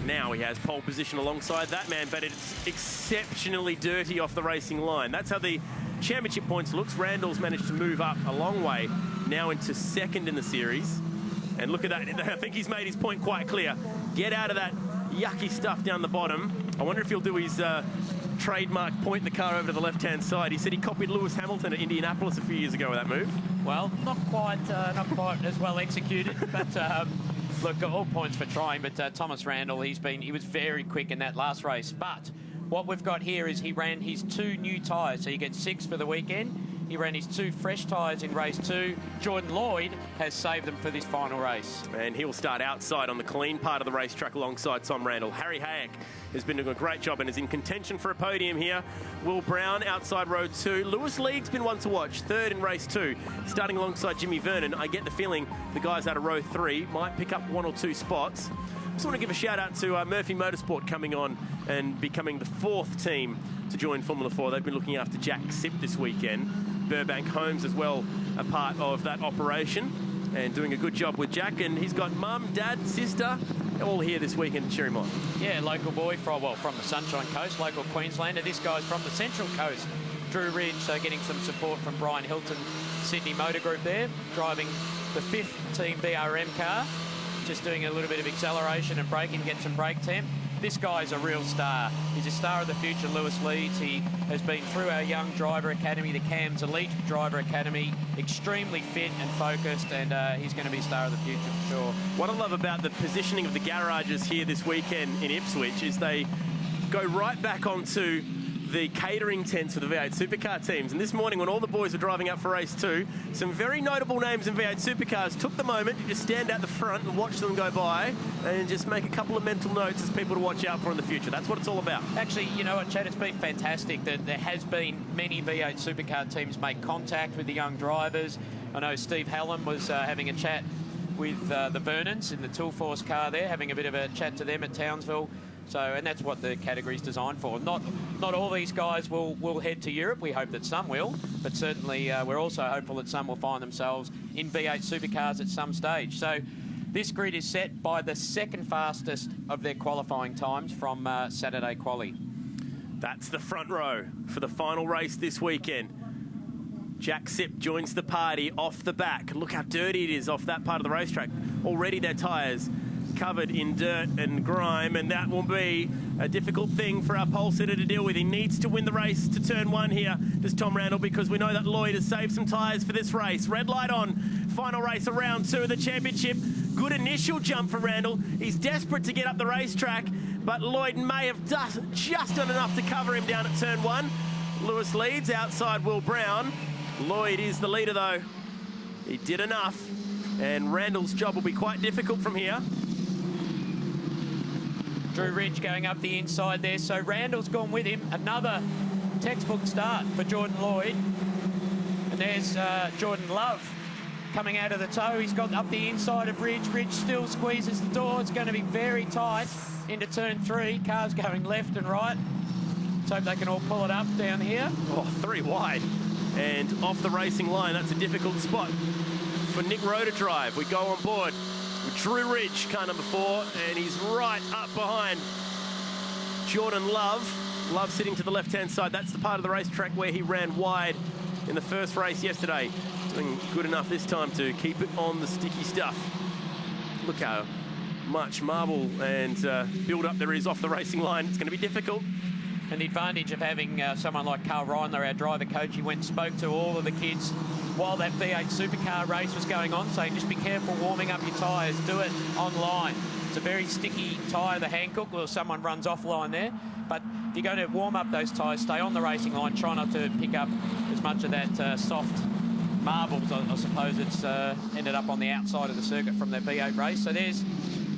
Now he has pole position alongside that man, but it's exceptionally dirty off the racing line. That's how the championship points looks. Randall's managed to move up a long way, now into second in the series. And look at that. I think he's made his point quite clear. Get out of that yucky stuff down the bottom. I wonder if he'll do his trademark point the car over to the left-hand side. He said he copied Lewis Hamilton at Indianapolis a few years ago with that move. Well, not quite as well executed, but look, all points for trying. But Thomas Randall, he was very quick in that last race. But what we've got here is he ran his 2 new tyres, so you get 6 for the weekend. He ran his 2 fresh tyres in race 2. Jordan Lloyd has saved them for this final race. And he'll start outside on the clean part of the racetrack alongside Tom Randall. Harry Hayek has been doing a great job and is in contention for a podium here. Will Brown outside row 2. Lewis League's been one to watch, 3rd in race 2, starting alongside Jimmy Vernon. I get the feeling the guys out of row 3 might pick up 1 or 2 spots. Just want to give a shout out to Murphy Motorsport coming on and becoming the 4th team to join Formula 4. They've been looking after Jack Sipp this weekend. Burbank Homes as well, a part of that operation, and doing a good job with Jack. And he's got mum, dad, sister, all here this weekend in Cherrymont. Yeah, local boy from the Sunshine Coast, local Queenslander. This guy's from the Central Coast, Drew Ridge, so getting some support from Brian Hilton, Sydney Motor Group there, driving the 5th Team BRM car, just doing a little bit of acceleration and braking, get some brake temp. This guy's a real star. He's a star of the future, Lewis Leeds. He has been through our Young Driver Academy, the CAMS Elite Driver Academy, extremely fit and focused, and he's going to be a star of the future for sure. What I love about the positioning of the garages here this weekend in Ipswich is they go right back onto the catering tents for the V8 Supercar teams. And this morning, when all the boys were driving up for race 2, some very notable names in V8 Supercars took the moment to just stand out the front and watch them go by and just make a couple of mental notes as people to watch out for in the future. That's what it's all about. Actually, you know what, Chad, it's been fantastic that there has been many V8 Supercar teams make contact with the young drivers. I know Steve Hallam was having a chat with the Vernons in the Tool Force car there, having a bit of a chat to them at Townsville. So, and that's what the category's designed for. Not all these guys will head to Europe. We hope that some will, but certainly we're also hopeful that some will find themselves in V8 Supercars at some stage. So this grid is set by the 2nd fastest of their qualifying times from Saturday quali. That's the front row for the final race this weekend. Jack Sipp joins the party off the back. Look how dirty it is off that part of the racetrack. Already their tyres covered in dirt and grime, and that will be a difficult thing for our pole sitter to deal with. He needs to win the race to turn 1 here, does Tom Randall, because we know that Lloyd has saved some tyres for this race. Red light on, final race of round 2 of the championship. Good initial jump for Randall. He's desperate to get up the racetrack, but Lloyd may have just done enough to cover him down at turn 1. Lewis leads outside Will Brown. Lloyd is the leader though. He did enough, and Randall's job will be quite difficult from here. Drew Ridge going up the inside there, so Randall's gone with him. Another textbook start for Jordan Lloyd. And there's Jordan Love coming out of the toe. He's got up the inside of Ridge. Ridge still squeezes the door. It's going to be very tight into turn 3. Cars going left and right. Let's hope they can all pull it up down here. Oh, 3 wide. And off the racing line, that's a difficult spot for Nick Rowe to drive. We go on board with Drew Ridge, car number 4, and he's right up behind Jordan Love. Love sitting to the left-hand side. That's the part of the racetrack where he ran wide in the first race yesterday. Doing good enough this time to keep it on the sticky stuff. Look how much marble and build-up there is off the racing line. It's going to be difficult. And the advantage of having someone like Carl Reindler, our driver coach, he went and spoke to all of the kids while that V8 Supercar race was going on, saying just be careful warming up your tyres, do it online. It's a very sticky tyre, the Hankook, or someone runs offline there. But if you're going to warm up those tyres, stay on the racing line, try not to pick up as much of that soft marbles. I suppose it's ended up on the outside of the circuit from that V8 race. So there's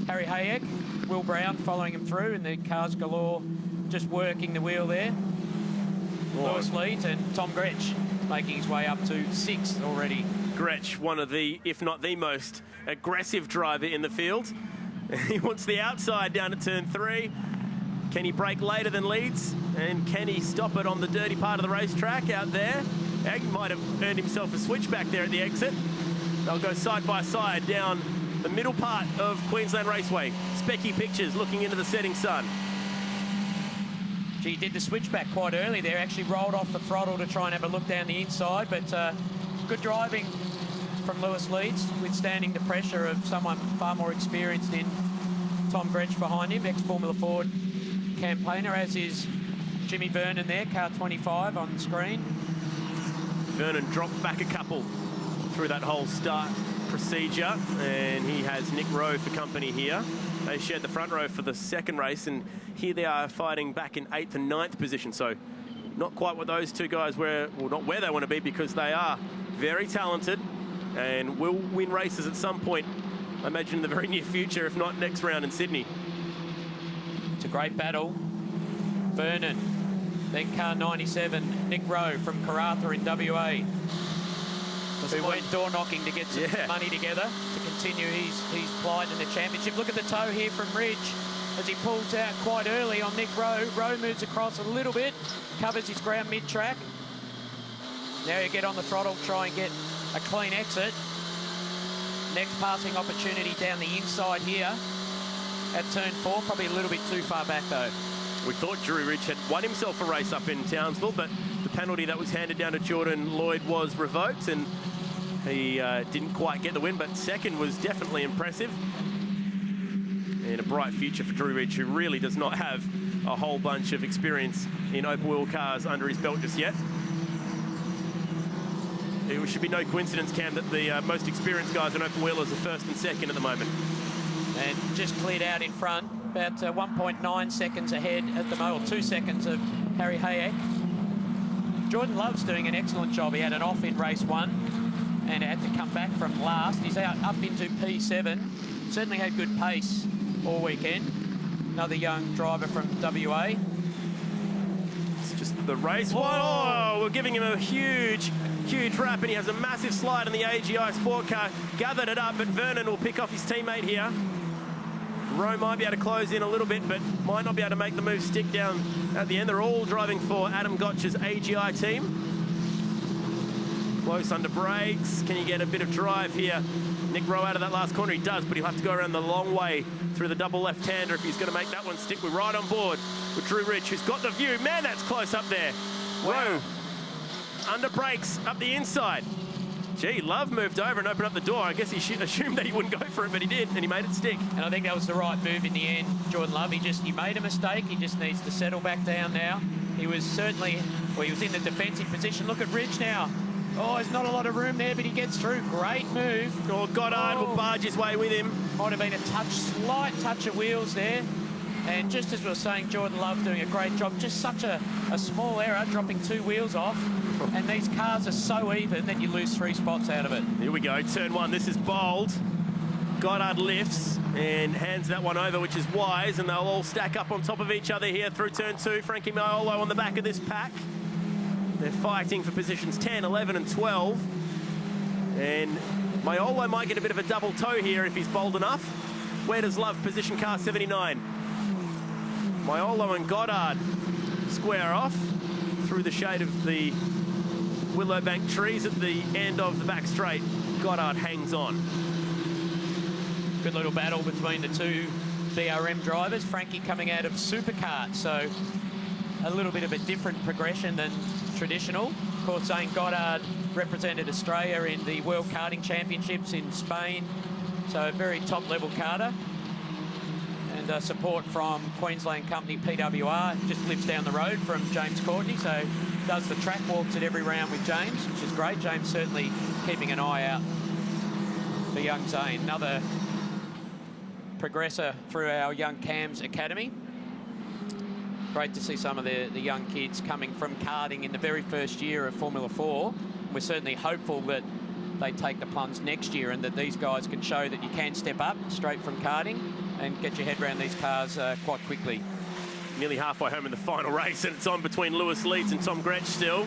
Harry Hayek, Will Brown following him through, and the cars galore just working the wheel there. Lewis Leeds and Tom Gretsch making his way up to 6th already. Gretsch, one of the, if not the most aggressive driver in the field. He wants the outside down at turn 3. Can he brake later than Leeds? And can he stop it on the dirty part of the racetrack out there? He might have earned himself a switchback there at the exit. They'll go side by side down the middle part of Queensland Raceway. Specky pictures looking into the setting sun. He did the switchback quite early there, actually rolled off the throttle to try and have a look down the inside, but good driving from Lewis Leeds, withstanding the pressure of someone far more experienced in Tom Gretsch behind him, ex-Formula Ford campaigner, as is Jimmy Vernon there, car 25 on screen. Vernon dropped back a couple through that whole start procedure, and he has Nick Rowe for company here. They shared the front row for the second race, and here they are fighting back in 8th and 9th position. So not quite what those two guys were, well, not where they want to be, because they are very talented and will win races at some point, I imagine in the very near future, if not next round in Sydney. It's a great battle. Vernon, then car 97, Nick Rowe from Karratha in WA, who went door knocking to get some money together to continue his plight in the championship. Look at the toe here from Ridge as he pulls out quite early on Nick Rowe. Rowe moves across a little bit, covers his ground mid-track. Now you get on the throttle, try and get a clean exit. Next passing opportunity down the inside here at turn 4, probably a little bit too far back though. We thought Drew Ridge had won himself a race up in Townsville, but the penalty that was handed down to Jordan Lloyd was revoked, and he didn't quite get the win, but second was definitely impressive. And a bright future for Drew Ridge, who really does not have a whole bunch of experience in open wheel cars under his belt just yet. It should be no coincidence, Cam, that the most experienced guys in open wheelers are first and second at the moment. And just cleared out in front, about 1.9 seconds ahead at the moment, 2 seconds of Harry Hayek. Jordan Love's doing an excellent job. He had an off in race 1 and had to come back from last. He's out up into P7. Certainly had good pace all weekend. Another young driver from WA. It's just the race. Whoa! We're giving him a huge wrap, and he has a massive slide in the AGI sport car. Gathered it up, but Vernon will pick off his teammate here. Rowe might be able to close in a little bit, but might not be able to make the move stick down at the end. They're all driving for Adam Gotch's AGI team. Close under brakes. Can you get a bit of drive here? Nick Rowe out of that last corner. He does, but he'll have to go around the long way through the double left-hander if he's going to make that one stick. We're right on board with Drew Ridge, who's got the view. Man, that's close up there. Wow. Rowe under brakes up the inside. Gee, Love moved over and opened up the door. I guess he assumed that he wouldn't go for it, but he did, and he made it stick. And I think that was the right move in the end. Jordan Love, he made a mistake. He just needs to settle back down now. He was certainly, well, he was in the defensive position. Look at Ridge now. Oh, there's not a lot of room there, but he gets through. Great move. Oh, Goddard will barge his way with him. Might have been a slight touch of wheels there. And just as we were saying, Jordan Love doing a great job. Just such a small error, dropping 2 wheels off. And these cars are so even that you lose 3 spots out of it. Here we go, turn 1. This is bold. Goddard lifts and hands that one over, which is wise, and they'll all stack up on top of each other here through turn 2. Frankie Maiolo on the back of this pack. They're fighting for positions 10, 11 and 12. And Maiolo might get a bit of a double toe here if he's bold enough. Where does Love position car 79? Maiolo and Goddard square off through the shade of the Willowbank trees at the end of the back straight. Goddard hangs on. Good little battle between the two BRM drivers. Frankie coming out of Superkart, so a little bit of a different progression than traditional. Of course, Zane Goddard represented Australia in the World Karting Championships in Spain, so a very top-level karter. And support from Queensland company PWR, just lives down the road from James Courtney, so does the track walks at every round with James, which is great. James certainly keeping an eye out for young Zane. Another progressor through our Young Cams Academy. Great to see some of the young kids coming from karting in the very first year of Formula 4. We're certainly hopeful that they take the plunge next year and that these guys can show that you can step up straight from karting and get your head around these cars quite quickly. Nearly halfway home in the final race, and it's on between Lewis Leeds and Tom Gretsch still.